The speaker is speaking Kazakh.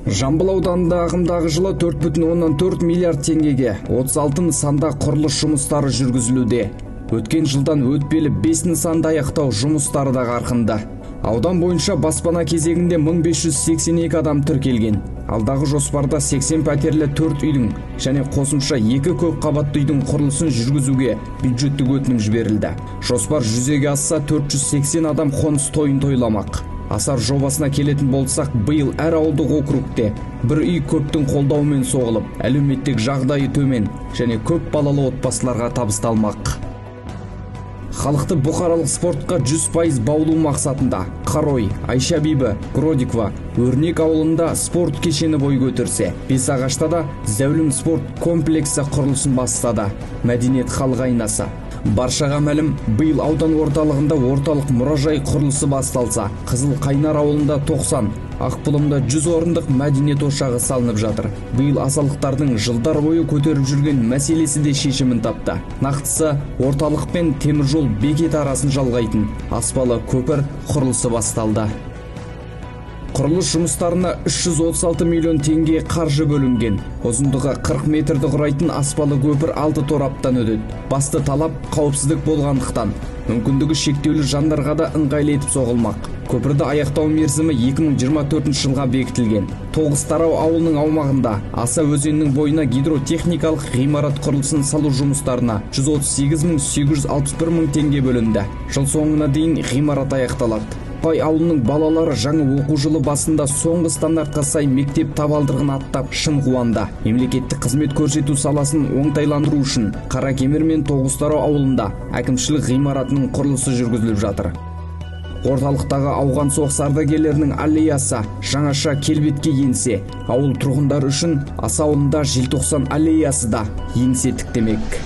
Жамбыл ауданында ағымдағы жылы 4,4 миллиард теңгеге 36 нысанда құрылыс жұмыстары жүргізілуде. Өткен жылдан өтпелі 5 нысанды аяқтау жұмыстары да қарқынды. Аудан бойынша баспана кезегінде 1582 адам тіркелген. Алдағы жоспарда 80 пәтерлі 4 үйдің және қосымша 2 көп қабатты үйдің құрылысын жүргізуге бюджеттік өтінім жіберілді. Жоспар жүзеге асса 480 адам қоныс тойын тойламақ. Асар жобасына келетін болсақ, биыл әр ауылдық округте бір үй көптің қолдауымен соғылып, әлеуметтік жағдайы төмен және көп балалы отбасыларға табысталмақ. Халықты бұқаралық спортқа 100% баулу мақсатында Қарой, Айша Бибі, Гродикова, Өрнек ауылында спорт кешені бой көтерсе, Бесағашта да Зәулім спорт комплексі құрылысын бастады. Мәдениет халық айнасы. Баршаға мәлім, биыл аудан орталығында орталық мұражай құрылысы басталса, Қызыл Қайнар ауылында 90, Ақбұлымда 100 орындық мәдениет ошағы салынып жатыр. Биыл асалықтардың жылдар бойы көтеріп жүрген мәселесі де шешімін тапты. Нақтысы, орталық пен теміржол бекет арасын жалғайтын аспалы көпір құрылысы басталды. Құрылыс жұмыстарына 336 миллион теңге қаржы бөлінген. Ұзындығы 40 метрді құрайтын аспалы көпір 6 тораптан өтеді. Басты талап қауіпсіздік болғандықтан, мүмкіндігі шектеулі жандарға да ыңғайлы етіп соғылмақ. Көпірді аяқтау мерзімі 2024 жылға бекітілген. Тоғызтарау ауылының аумағында Аса өзенінің бойына гидротехникалық ғимарат құрылысын салу жұмыстарына 138.861 мың теңге бөлінді. Жыл соңына дейін ғимарат аяқталады. Бай ауылының балалары жаңа оқу жылы басында соңғы стандартқа сай мектеп табалдырығын аттап шын қуанды. Мемлекеттік қызмет көрсету саласын оңтайландыру үшін Қаракемер мен Тоғызтарау ауылында әкімшілік ғимаратының құрылысы жүргізіліп жатыр. Орталықтағы ауған соғыс ардагерлерінің аллеясы жаңаша келбетке енсе, ауыл тұрғындары үшін Аса ауылында желтоқсан аллеясы да еңсе тіктемек.